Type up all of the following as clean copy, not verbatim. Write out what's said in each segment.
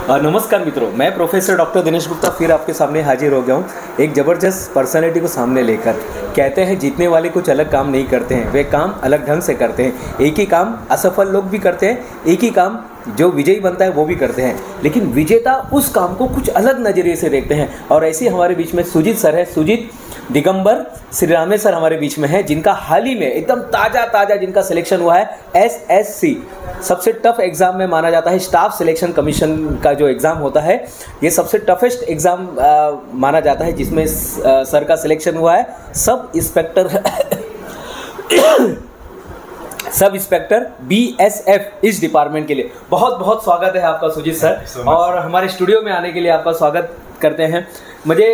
नमस्कार मित्रों, मैं प्रोफेसर डॉक्टर दिनेश गुप्ता फिर आपके सामने हाजिर हो गया हूँ एक ज़बरदस्त पर्सनैलिटी को सामने लेकर। कहते हैं जीतने वाले कुछ अलग काम नहीं करते हैं, वे काम अलग ढंग से करते हैं। एक ही काम असफल लोग भी करते हैं, एक ही काम जो विजयी बनता है वो भी करते हैं, लेकिन विजेता उस काम को कुछ अलग नज़रिए से देखते हैं। और ऐसे हमारे बीच में सुजीत सर है, सुजीत दिगंबर श्रीरामे सर हमारे बीच में है, जिनका हाल ही में एकदम ताज़ा जिनका सिलेक्शन हुआ है एसएससी, सबसे टफ एग्ज़ाम में माना जाता है। स्टाफ सिलेक्शन कमीशन का जो एग्ज़ाम होता है ये सबसे टफेस्ट एग्ज़ाम माना जाता है, जिसमें सर का सिलेक्शन हुआ है सब इंस्पेक्टर बीएसएफ इस डिपार्टमेंट के लिए। बहुत बहुत स्वागत है आपका सुजीत सर, और हमारे स्टुडिओ में आने के लिए आपका स्वागत करते हैं। म्हणजे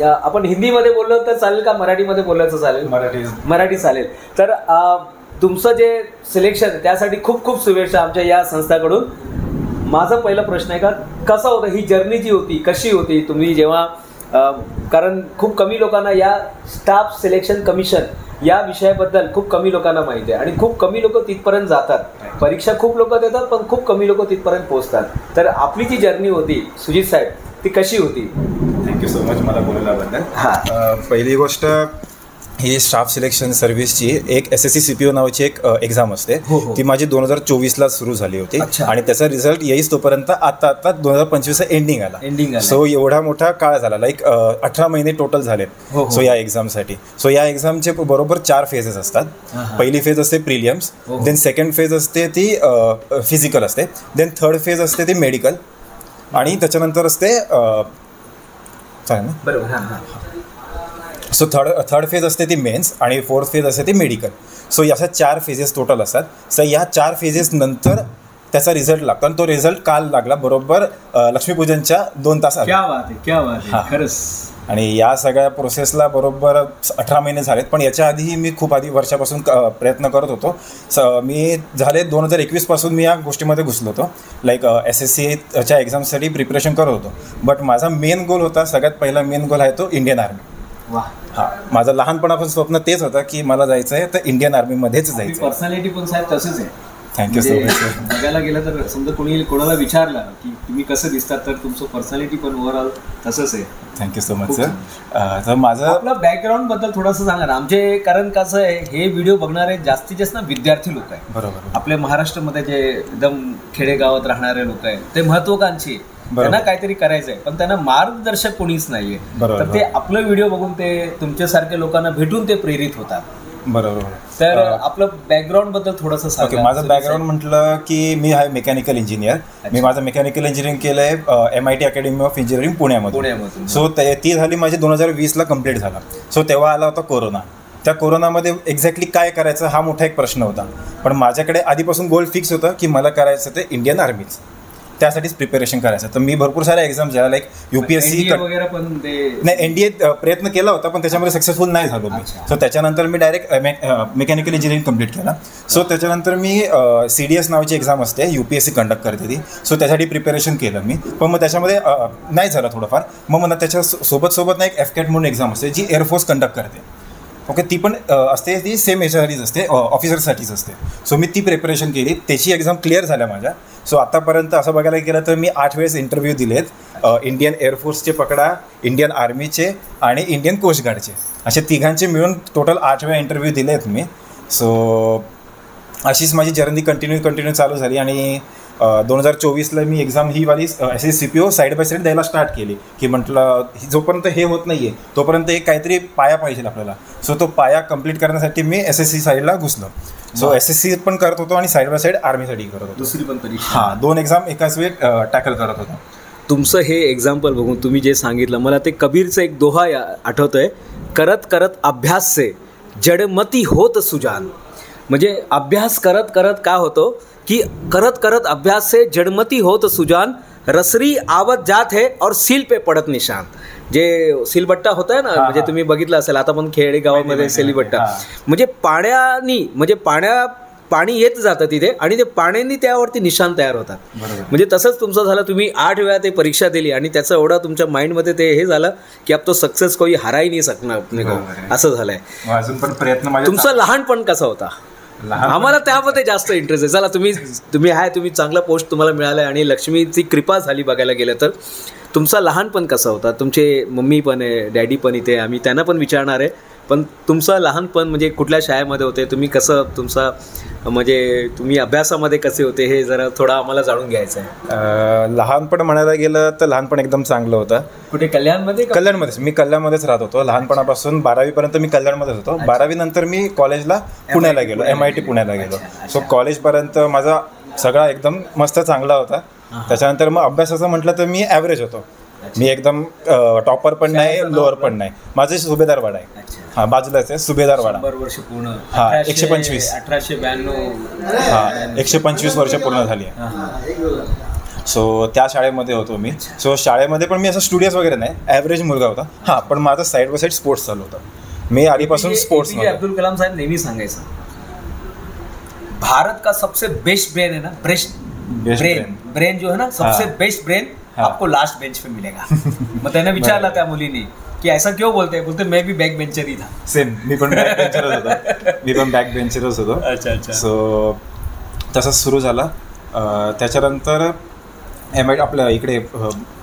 आपण हिंदीमध्ये बोललो तर चालेल का मराठीमध्ये बोललं तर चालेल? मराठी चालेल। तर तुमचं जे सिलेक्शन आहे त्यासाठी खूप खूप शुभेच्छा आमच्या या संस्थाकडून। माझा पहिला प्रश्न आहे का कसं होतं ही जर्नी जी होती, कशी होती तुम्ही जेव्हा, कारण खूप कमी लोकांना या स्टाफ सिलेक्शन कमिशन या विषयाबद्दल खूप कमी लोकांना माहिती आहे आणि खूप कमी लोक तिथपर्यंत जातात। परीक्षा खूप लोक देतात पण खूप कमी लोक तिथपर्यंत पोहोचतात। तर आपली जी जर्नी होती सुजीत साहेब ती कशी होती? थँक्यू सो मच मला बोलल्याबद्दल। पहिली गोष्ट ही स्टाफ सिलेक्शन सर्व्हिसची एक SSC CPO नावाची एक एक्झाम असते, ती माझी 2024ला सुरू झाली होती आणि त्याचा रिझल्ट येईस तोपर्यंत आता 2025 एंडिंग आला। सो एवढा मोठा काळ झाला, लाईक 18 महिने टोटल झाले सो या एक्झामसाठी। सो या एक्झामचे बरोबर 4 फेजेस असतात। पहिली फेज असते प्रिलियम्स, देन सेकंड फेज असते ती फिजिकल असते, देन थर्ड फेज असते ती मेडिकल, आणि त्याच्यानंतर असते सो थर्ड फेज असते ती मेन्स आणि फोर्थ फेज असते ती मेडिकल। सो याच्या 4 फेजेस टोटल असतात। सो या 4 फेजेस नंतर त्याचा रिझल्ट लागतो आणि तो रिझल्ट काल लागला बरोबर लक्ष्मीपूजनच्या 2 तास क्या बात आहे खरंच। आणि या सगळ्या प्रोसेसला बरोबर 18 महिने झालेत, पण याच्या आधीही मी खूप वर्षापासून प्रयत्न करत होतो। मी झाले 2021 पासून मी या गोष्टीमध्ये घुसलो होतो, लाईक SSCच्या एक्झामसाठी प्रिपरेशन करत होतो। बट माझा मेन गोल होता, सगळ्यात पहिला मेन गोल आहे तो इंडियन आर्मी। माझं लहानपणापासून स्वप्न तेच होतं की मला जायचं आहे तर इंडियन आर्मीमध्येच जायचं। पर्सनॅलिटी पण साहेब तसंच आहे। Thank you so much. बघायला गेलं तर समजा कोणाला विचारलं की तुम्ही कसं दिसतात तर तुमचं पर्सनॅलिटी पण ओव्हरऑल तसंच आहे। Thank you so much sir. तर माझं आपलं बॅकग्राऊंड बद्दल थोडंसं सांगा ना आमचे, कारण कसं आहे हे व्हिडिओ बघणारे जास्तीत जास्त विद्यार्थी लोक आहेत। बरोबर, आपल्या महाराष्ट्रामध्ये जे एकदम खेडेगावात राहणारे लोक आहेत ते महत्वाकांक्षी, त्यांना काहीतरी करायचंय पण त्यांना मार्गदर्शक कोणीच नाहीये, तर ते आपलं व्हिडिओ बघून ते तुमच्यासारख्या लोकांना भेटून ते प्रेरित होतात। बरोबर। तर आपलं बॅकग्राऊंड बद्दल थोडंसं सांगा। माझं बॅकग्राऊंड म्हटलं की मी आहे मेकॅनिकल इंजिनियर। मी माझं मेकॅनिकल इंजिनिअरिंग केलंय MIT अकॅडमी ऑफ इंजिनिअरिंग पुण्यामधून। सो ती झाली माझी 2020ला कम्प्लीट झाला। सो तेव्हा आला होता कोरोना। त्या कोरोनामध्ये एक्झॅक्टली काय करायचं हा मोठा एक प्रश्न होता, पण माझ्याकडे आधीपासून गोल फिक्स होतं की मला करायचं ते इंडियन आर्मीच, त्यासाठीच प्रिपरेशन करायचं। तर मी भरपूर साऱ्या एक्झाम्स झाल्या, लाईक UPSC वगैरे पण नाही, NDA प्रयत्न केला होता पण त्याच्यामध्ये सक्सेसफुल नाही झालो मी। सो त्याच्यानंतर मी डायरेक्ट मेकॅनिकल इंजिनिअरिंग कम्प्लीट केला। सो त्याच्यानंतर मी CDS नावाची एक्झाम असते, UPSC कंडक्ट करते ती, सो त्यासाठी प्रिपरेशन केलं मी, पण मग त्याच्यामध्ये नाही झालं थोडंफार। मग मला त्याच्या सोबत ना एक FCAT म्हणून एक्झाम असते जी एअरफोर्स कंडक्ट करते। ओके, ती पण असते, ती सेम याच्यासाठीच असते, ऑफिसरसाठीच असते। सो मी ती प्रिपरेशन केली, त्याची एक्झाम क्लिअर झाल्या माझ्या। सो आतापर्यंत असं बघायला गेलं तर मी 8 वेळेस इंटरव्ह्यू दिलेत, इंडियन एअरफोर्सचे पकडा, इंडियन आर्मीचे आणि इंडियन कोस्ट गार्डचे, असे तिघांचे मिळून टोटल 8 वेळा इंटरव्ह्यू दिलेत मी। सो अशीच माझी जर्नी कंटिन्यू चालू झाली आणि 2024ला मी एक्झाम ही वाली SSC CPO side by side द्यायला स्टार्ट केली, की म्हटलं जोपर्यंत हे होत नाही आहे तोपर्यंत एक काहीतरी पाया पाहिजे आपल्याला। सो तो पाया कंप्लीट करण्यासाठी मी SSC साईडला घुसलो। सो SSC पण करत होतो आणि साईड बाय साईड आर्मीसाठी करत होतो, दुसरी पण परीक्षा। 2 एक्झाम एकाच वेळी टॅकल करत होतो। तुमचं हे एक्झाम्पल बघून तुम्ही जे सांगितलं मला ते कबीरचं एक दोहा आठवतोय, करत करत अभ्यास से जडमती होत सुजान। म्हणजे अभ्यास करत करत काय होतो कि करत करत अभ्यास से जड़मती होत सुजान, रसरी आवत जात है और सील पे पडत निशान। जे सिलबट्टा होत आहे ना, म्हणजे तुम्ही बघितलं असेल आता पण खेडेगावामध्ये सिलबट्टा, म्हणजे पाणी येत जातं तिथे आणि ते पाण्याने त्यावरती निशाण तयार होतात। म्हणजे तसंच तुमचं झालं, तुम्ही 8 वेळा ते परीक्षा दिली आणि त्याचं एवढं तुमच्या माइंडमध्ये ते हे झालं की अब तो सक्सेस कोई हरा ही नाही सकणार, असं झालंय। अजून पण प्रयत्न तुमचं लहानपण कसं होता? आम्हाला त्यामध्ये जास्त इंटरेस्ट आहे. चला तुम्ही चांगला पोस्ट तुम्हाला मिळालं आणि लक्ष्मीची कृपा झाली बघायला गेलं तर. तुमचं लहानपण कसं होता? तुमचे मम्मी पण आहे, डॅडी पण इथे, आम्ही त्यांना पण विचारणार आहे. पण तुमचं लहानपण म्हणजे कुठल्या शाळेमध्ये होते तुम्ही, कसं तुमचा म्हणजे तुम्ही अभ्यासामध्ये कसे होते हे जरा थोडं आम्हाला जाणून घ्यायचं आहे. लहानपण म्हणायला गेलं तर लहानपण एकदम चांगलं होतं. कुठे कल्याणमध्ये? कल्याणमध्येच. मी कल्याणमध्येच राहत होतो लहानपणापासून. 12वी मी कल्याणमध्येच होतो. 12वी नंतर मी कॉलेजला पुण्याला गेलो, MIT पुण्याला गेलो. सो कॉलेजपर्यंत माझा सगळा एकदम मस्त चांगला होता. त्याच्यानंतर मग अभ्यासाचं म्हटलं तर मी ॲव्हरेज होतो. मी एकदम टॉपर पण नाही, लोअर पण नाही. माझं सुभेदारवाडा आहे. हा, बाजूलाच आहे सुभेदारवाडा. 100 वर्ष पूर्ण. हा, 125. 1892. हा, 125 वर्ष पूर्ण झाली आहे. सो त्या शाळेमध्ये होतो मी. सो शाळेमध्ये पण मी असं स्टुडियस वगैरे नाही, ॲव्हरेज मुलगा होता. हा, पण माझा साईड बाय साईड स्पोर्ट्स चालू होता. मी आधीपासून स्पोर्ट्स. अब्दुल कलाम साहेब नेहमी सांगायचं, भारत का सबसे बेस्ट ब्रेन है ना, ब्रेन जो है ना, सबसे बेस्ट ब्रेन आपको लास्ट बेंच पे मिलेगा. मग त्याने विचारला त्या मुलीने की ऐसा क्यों बोलते मैं भी बॅक बेंचर ही था. सेम, मी पण बॅक बेंचरच होतो. अच्छा. सो तसंच सुरू झाला. त्याच्यानंतर MIT आपल्या इकडे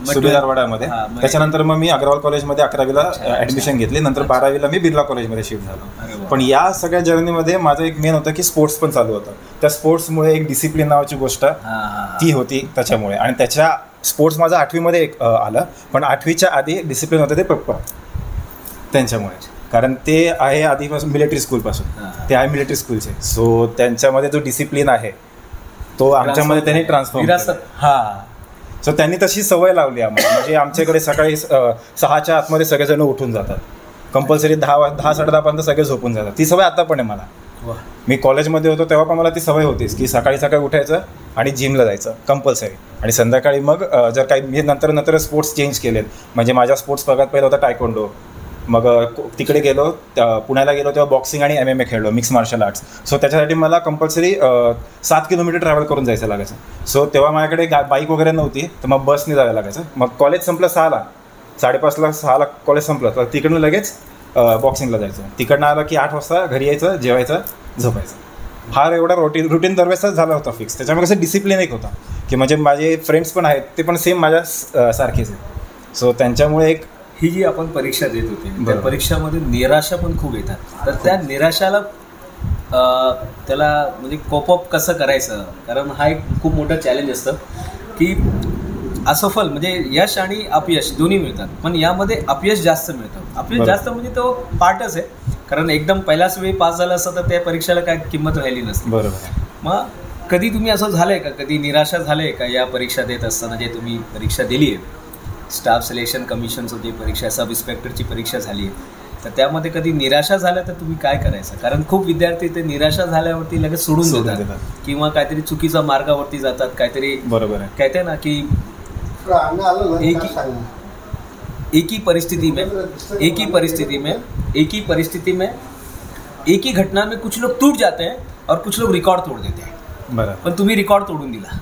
सुभेदारवाड्यामध्ये. त्याच्यानंतर मग मी अग्रवाल कॉलेजमध्ये 11वीला ॲडमिशन घेतली. नंतर 12वीला मी बिर्ला कॉलेजमध्ये शिफ्ट झालो. पण या सगळ्या जर्नीमध्ये माझं एक मेन होतं की स्पोर्ट्स पण चालू होतं. त्या स्पोर्ट्समुळे एक डिसिप्लिन नावाची गोष्ट ती होती त्याच्यामुळे. आणि त्याच्या स्पोर्ट्स माझं 8वीमध्ये आलं. पण 8वीच्या आधी डिसिप्लिन होतं ते पप्पा, त्यांच्यामुळे. कारण ते आहे आधीपासून मिलिटरी स्कूलपासून, ते आहे मिलिटरी स्कूलचे. सो त्यांच्यामध्ये जो डिसिप्लिन आहे तो आमच्यामध्ये त्यांनी ट्रान्सफॉर्म केला. हां. सो त्यांनी तशी सवय लावली आम्हाला. म्हणजे आमच्याकडे सकाळी 6च्या आतमध्ये सगळेजण उठून जातात. कंपल्सरी 10 10:30पर्यंत सगळे झोपून जातात. ती सवय आता पण आहे मला. मी कॉलेजमध्ये होतो तेव्हा पण मला ती सवय होतीच की सकाळी उठायचं आणि जिमला जायचं कंपल्सरी. आणि संध्याकाळी मग जर काही मी नंतर स्पोर्ट्स चेंज केलेत. म्हणजे माझ्या स्पोर्ट्स भागात पहिला होता टायकोंडो. मग तिकडे गेलो, पुण्याला गेलो तेव्हा बॉक्सिंग आणि MMA खेळलो, मिक्स मार्शल आर्ट्स. सो त्याच्यासाठी मला कंपल्सरी 7 किलोमीटर ट्रॅव्हल करून जायचं लागायचं. सो तेव्हा माझ्याकडे बाईक वगैरे नव्हती, तर मग बसने जायला लागायचं. मग कॉलेज संपलं 6ला, 5:30 कॉलेज संपलं तर तिकडून लगेच बॉक्सिंगला जायचं. तिकडनं आलं की 8 वाजता घरी यायचं, जेवायचं, झोपायचं. हा एवढा रुटीन दरवेळेस झाला होता फिक्स. त्याच्यामुळे कसं डिसिप्लिन एक होता की म्हणजे माझे फ्रेंड्स पण आहेत ते पण सेम माझ्या सारखेच आहेत. सो त्यांच्यामुळे एक ही जी आपण परीक्षा देत होती त्या परीक्षामध्ये निराशा पण खूप येतात. तर त्या निराशाला त्याला म्हणजे कोपअप कसं करायचं, कारण हा एक खूप मोठा चॅलेंज असतं की असफल म्हणजे यश आणि अपयश दोन्ही मिळतात. पण यामध्ये अपयश जास्त मिळतं. अपयश जास्त म्हणजे तो पार्टच आहे. कारण एकदम पहिल्याच वेळी पास झालं असतं तर त्या परीक्षेला काय किंमत राहिली नसते. बरोबर. मग कधी तुम्ही असं झालंय का, कधी निराशा झाले का या परीक्षा देत असताना? जे तुम्ही परीक्षा दिली आहे, स्टाफ सिलेक्शन कमिशनचं जी परीक्षा, सब इन्स्पेक्टरची परीक्षा झाली आहे, तर त्यामध्ये कधी निराशा झाल्या तर तुम्ही काय करायचं? कारण खूप विद्यार्थी ते निराशा झाल्यावरती लगेच सोडून देतात किंवा काहीतरी चुकीच्या मार्गावरती जातात. काहीतरी बरोबर आहे कहते ना की एक ही परिस्थिति में एक ही घटना में कुछ लोग टूट जाते हैं और कुछ लोग रिकॉर्ड तोड़ देते हैं. पण तुम्ही रिकॉर्ड तोडून दिला.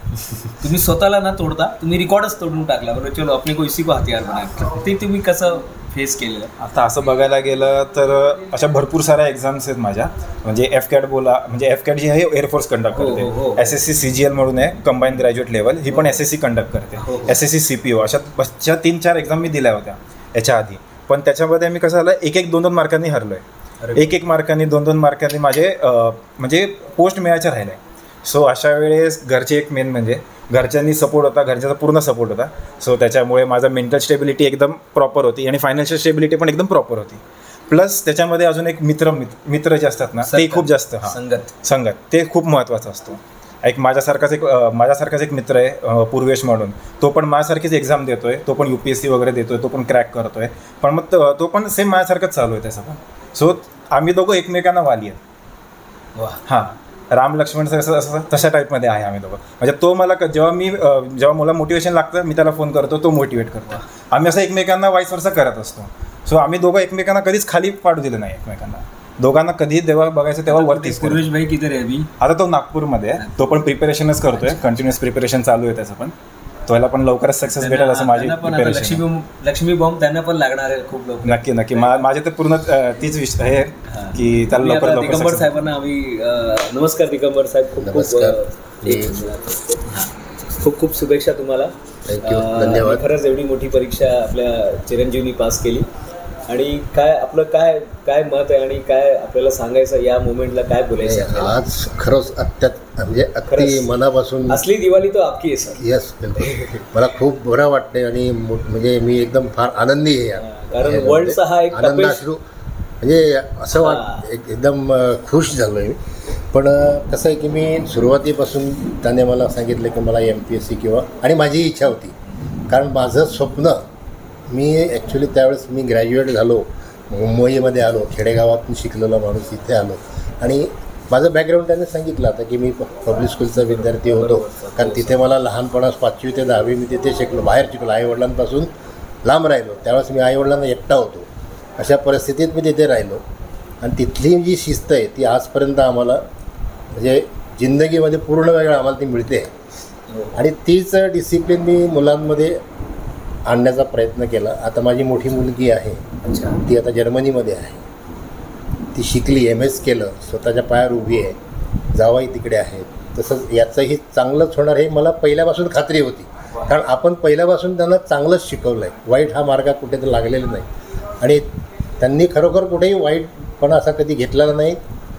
तुम्ही स्वतःला न तोडता तुम्ही रिकॉर्डच तोडून टाकला. बरोबर, चलो अपने को इसी को हथियार बनाया. ते तुम्ही कसं फेस केलेलं? आता असं बघायला गेलं तर अशा भरपूर साऱ्या एक्झाम्स आहेत माझ्या. म्हणजे FCAT बोला, म्हणजे FCAT जी आहे एअरफोर्स कंडक्ट करते. SSC CGL म्हणून आहे, कंबाईन ग्रॅज्युएट लेवल, ही पण SSC कंडक्ट करते. SSC CPO अशा 3-4 एक्झाम मी दिल्या होत्या याच्या आधी. पण त्याच्यामध्ये मी कसं झालं, 1-1, 2-2 मार्कांनी हरलोय. 1-1 मार्कांनी, 2-2 मार्कांनी माझे म्हणजे पोस्ट मिळायच्या राहिल्या. सो अशा वेळेस घरचे एक मेन म्हणजे घरच्यांनी सपोर्ट होता, घरच्याचा पूर्ण सपोर्ट होता. सो त्याच्यामुळे माझा मेंटल स्टेबिलिटी एकदम प्रॉपर होती आणि फायनान्शियल स्टेबिलिटी पण एकदम प्रॉपर होती. प्लस त्याच्यामध्ये अजून एक मित्र जे असतात ना ते खूप जास्त, संगत ते खूप महत्त्वाचा असतो. माझ्यासारखाच एक मित्र आहे पूर्वेश म्हणून. तो पण माझ्यासारखीच एक्झाम देतोय, तो पण UPSC वगैरे देतोय, तो पण क्रॅक करतोय. पण मग तो पण सेम माझ्यासारखंच चालू आहे त्याचं पण. सो आम्ही दोघं एकमेकांना वाली आहेत. हां, राम लक्ष्मण असं तशा टाईपमध्ये आहे आम्ही दोघं. म्हणजे तो मला जेव्हा मला मोटिवेशन लागतं मी त्याला फोन करतो, तो मोटिवेट करतो. आम्ही असं एकमेकांना वाईस वर्सा करत असतो. सो आम्ही दोघं एकमेकांना कधीच खाली पाडू दिलं नाही एकमेकांना. दोघांना कधी जेव्हा बघायचं तेव्हा वरतीच. पूर्वेश भाई किती आहे? आता तो नागपूरमध्ये आहे. तो पण प्रिपरेशनच करतोय, कंटिन्युअस प्रिपरेशन चालू आहे त्याचं पण. त्याला पण लवकरच सक्सेस भेटेल असं माझी लक्ष्मी बॉम्ब त्यांना पण लागणार आहे खूप लवकर. नक्की नक्की माझे तर पूर्ण तीच विषय आहे की त्याला लवकर दिगंबर साहेबांना आम्ही नमस्कार. दिगंबर साहेब खूप खूप शुभेच्छा तुम्हाला. धन्यवाद. खरंच एवढी मोठी परीक्षा आपल्या चिरंजीवनी पास केली आणि काय आपलं काय मत आहे आणि काय आपल्याला सांगायचं या मोमेंटला, काय बोलायचं आज? खरंच म्हणजे अगदी मनापासून असली दिवाळी तो आपकी आहे सर. येस, बिलकुल. मला खूप बरं वाटतंय आणि म्हणजे मी एकदम फार आनंदी आहे कारण वर्ल्डचा हा एक आनंदाश्रू म्हणजे असं एकदम खुश झालो आहे. पण कसं आहे की मी सुरुवातीपासून त्याने मला सांगितलं की मला MPSC किंवा आणि माझी इच्छा होती कारण माझं स्वप्न मी ॲक्च्युली त्यावेळेस मी ग्रॅज्युएट झालो, मुंबईमध्ये आलो, खेडेगावातून शिकलेला माणूस इथे आलो आणि माझं बॅकग्राऊंड त्याने सांगितलं होतं की मी पब्लिक स्कूलचा विद्यार्थी होतो कारण तिथे मला लहानपणास 5वी ते 10वी मी तिथे शिकलो, बाहेर शिकलो, आईवडिलांपासून लांब राहिलो. त्यावेळेस मी आईवडिलांना एकटा होतो. अशा परिस्थितीत मी तिथे राहिलो आणि तिथली जी शिस्त आहे ती आजपर्यंत आम्हाला म्हणजे जिंदगीमध्ये पूर्ण वेळ आम्हाला ती मिळते आणि तीच डिसिप्लिन मी मुलांमध्ये आणण्याचा प्रयत्न केला. आता माझी मोठी मुलगी आहे, ती आता जर्मनीमध्ये आहे, ती शिकली, MS केलं, स्वतःच्या पायावर उभी आहे, जावाई तिकडे आहे. तसंच याचंही चांगलंच होणार हे मला पहिल्यापासून खात्री होती कारण आपण पहिल्यापासून त्यांना चांगलंच शिकवलं आहे. वाईट हा मार्ग कुठे तर लागलेला नाही आणि त्यांनी खरोखर कुठेही वाईटपणा असा कधी घेतलेला नाही,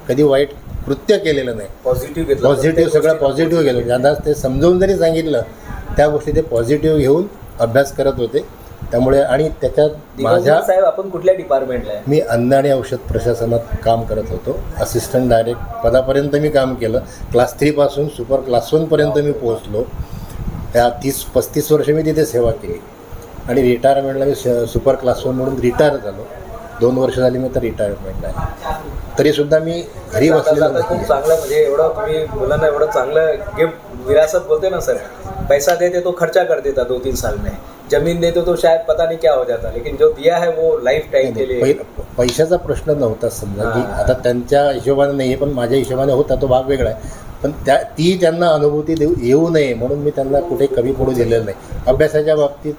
कधी वाईट कृत्य केलेलं नाही. पॉझिटिव्ह सगळं पॉझिटिव्ह गेलं. ज्यांना ते समजावून जरी सांगितलं त्या गोष्टी ते पॉझिटिव्ह घेऊन अभ्यास करत होते. त्यामुळे आणि त्याच्यात माझ्या साहेब आपण कुठल्या डिपार्टमेंटला आहे? मी अन्न आणि औषध प्रशासनात काम करत होतो. असिस्टंट डायरेक्ट पदापर्यंत मी काम केलं. क्लास 3 पासून सुपर क्लास 1 पर्यंत मी पोहोचलो. त्या 30-35 वर्ष मी तिथे सेवा केली आणि रिटायरमेंटला मी सुपर क्लास 1 म्हणून रिटायर झालो. 2 वर्ष झाली मी तर रिटायरमेंट आहे. तरीसुद्धा मी घरी बसलेलो खूप चांगलं म्हणजे एवढं तुम्ही मुलांना एवढं चांगलं गिफ्ट विरासत बोलते ना सर. पैसा देते तो खर्चा कर देता 2-3 साल में, जमीन देते तो शायद पता नहीं क्या हो जाता, लेकिन जो दिया है वो लाइफ टाइम के लिए. पैशाचा प्रश्न नव्हता समजा की आता त्यांच्या हिशोबाने नाही पण माझ्या हिशोबाने होता तो भाग वेगळा आहे. पण ती त्यांना अनुभूती येऊ नये म्हणून मी त्यांना कुठे कमी पडू दिलेलं नाही. अभ्यासाच्या बाबतीत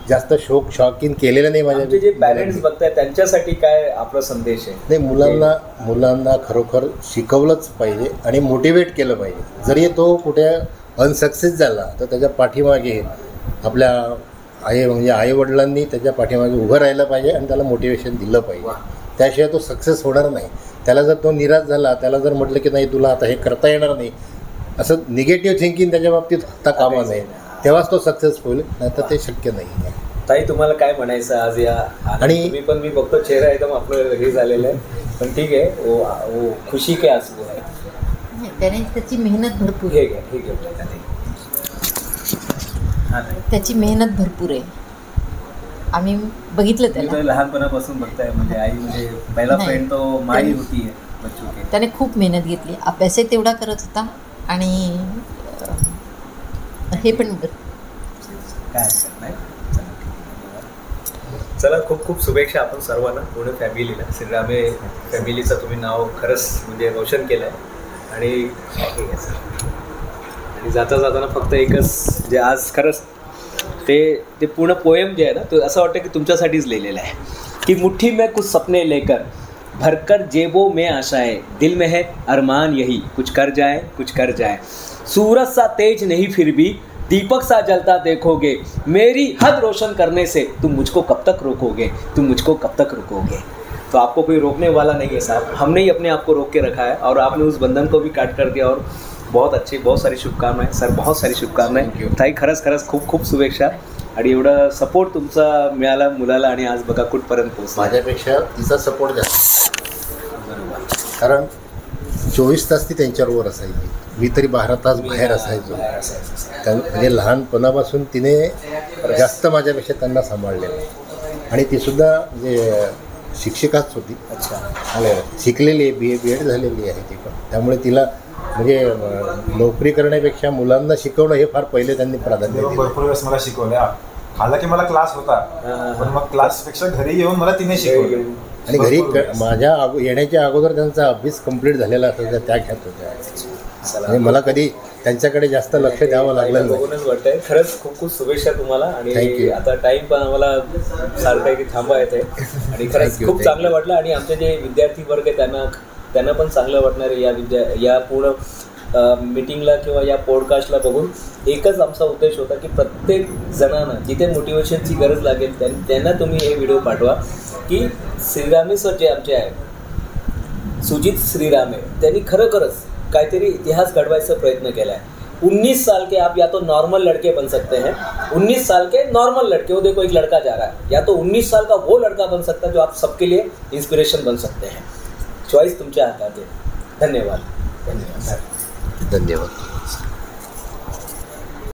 जास्त शौकीन केलेलं नाही. माझ्या जे पॅरेंट्स बघताय त्यांच्यासाठी काय आपला संदेश आहे? नाही, मुलांना खरोखर शिकवलंच पाहिजे आणि मोटिवेट केलं पाहिजे. जरी तो कुठे अनसक्सेस झाला तर त्याच्या पाठीमागे आपल्या आईवडिलांनी त्याच्या पाठीमागे उभं राहिलं पाहिजे आणि त्याला मोटिवेशन दिलं पाहिजे. त्याशिवाय तो सक्सेस होणार नाही. त्याला जर तो निराश झाला, त्याला जर म्हटलं की नाही तुला आता हे करता येणार नाही, असं निगेटिव्ह थिंकिंग त्याच्या बाबतीत होता कामा नये. तेव्हाच तो सक्सेस होईल, नाही तर ते शक्य नाही. ताई तुम्हाला काय म्हणायचं आज या? आणि तुम्ही पण मी बघतो चेहरा एकदम आपलं हे झालेलं आहे, पण ठीक आहे. वो खुशी के आंसू आहे. त्याने त्याची मेहनत भरपूर आहे. त्याची मेहनत भरपूर आहे. आम्ही बघितलं त्याला लहानपणापासून बघताय. म्हणजे आई म्हणजे पहिला फ्रेंड तो माई होती. त्याने खूप मेहनत घेतली. अभ्यासही तेवढा करत होता आणि हे पण काय नाही. चला खूप खूप शुभेच्छा आपण सर्वांना, पूर्ण फॅमिलीला. श्रीरामे फॅमिलीचं तुम्ही नाव खरंच म्हणजे रोशन केलं आहे. आणि जाता जाताना फक्त एकच जे आज खरंच ते पूर्ण पोएम जे आहे ना, तो असं वाटतं की तुमच्यासाठीच लिहिलेलं आहे की मुट्ठी में कुछ सपने लेकर भरकर जेबों में आशाएं, दिल में है अरमान यही कुछ कर जाए सूरज सा तेज नहीं फिर भी दीपक सा जलता देखोगे, मेरी हद रोशन करने से तुम मुझको कब तक रोकोगे. तो आपको कोई रोकने वाला नहीं है साहब. हमने ही अपने आप को रोक के रखा है और आपने उस बंधन को भी काट कर दिया. और बहुत सारी शुभकामनाएं सर, बहुत सारी शुभकामनाएं. ताई खरंच खूप खूप शुभेच्छा. आणि एवढा सपोर्ट तुमचा मिळाला मुलाला आणि आज बघा कुठपर्यंत पोहोचला. माझ्यापेक्षा तिचा सपोर्ट जास्त, कारण 24 तास ती त्यांच्याबरोबर असायची. मी तरी 12 तास बाहेर असायचो. म्हणजे लहानपणापासून तिने जास्त माझ्यापेक्षा त्यांना सांभाळलेलं आणि तीसुद्धा म्हणजे शिक्षिकाच होती. शिकलेली आहे, BA झालेली आहे ती पण. त्यामुळे तिला म्हणजे नोकरी करण्यापेक्षा मुलांना शिकवणं हे फार पहिले त्यांनी प्राधान्य दिलं. भरपूर वेळेस मला शिकवलं. हालांकी मला क्लास होता पण मग क्लासपेक्षा घरी येऊन मला तिने शिकवलं. आणि घरी माझ्या येण्याच्या अगोदर त्यांचा अभ्यास कंप्लीट झालेला असायचा, त्या घ्यात होत्या. म्हणजे मला कधी त्यांच्याकडे जास्त लक्ष द्यावं लागलं नाही. बघूनच वाटतंय. खरंच खूप खूप शुभेच्छा तुम्हाला. आणि Thank you. आता टाइम पण आम्हाला सारखं आहे की थांबा येते आणि खरंच Thank you, खूप thank चांगलं वाटलं. आणि आमचे जे विद्यार्थी वर्ग आहे त्यांना पण चांगलं वाटणार आहे या पूर्ण मीटिंगला किंवा या पॉडकास्टला बघून. एकच आमचा उद्देश होता की प्रत्येक जणांना जिथे मोटिवेशनची गरज लागेल त्यांना तुम्ही हे व्हिडिओ पाठवा की श्रीरामे सर जे आमचे आहेत, सुजित श्रीरामे, त्यांनी खरोखरच काहीतरी इतिहास घडवायचा प्रयत्न केला है. 19 साल के आप या तो नॉर्मल लड़के बन सकते हैं, 19 साल के नॉर्मल लड़के, वो देखो एक लड़का जा रहा है, या तो 19 साल का वो लड़का बन सकता है जो आप सबके लिए इंस्पिरेशन बन सकते हैं. चॉइस तुमच्या हातात आहे. धन्यवाद. धन्यवाद.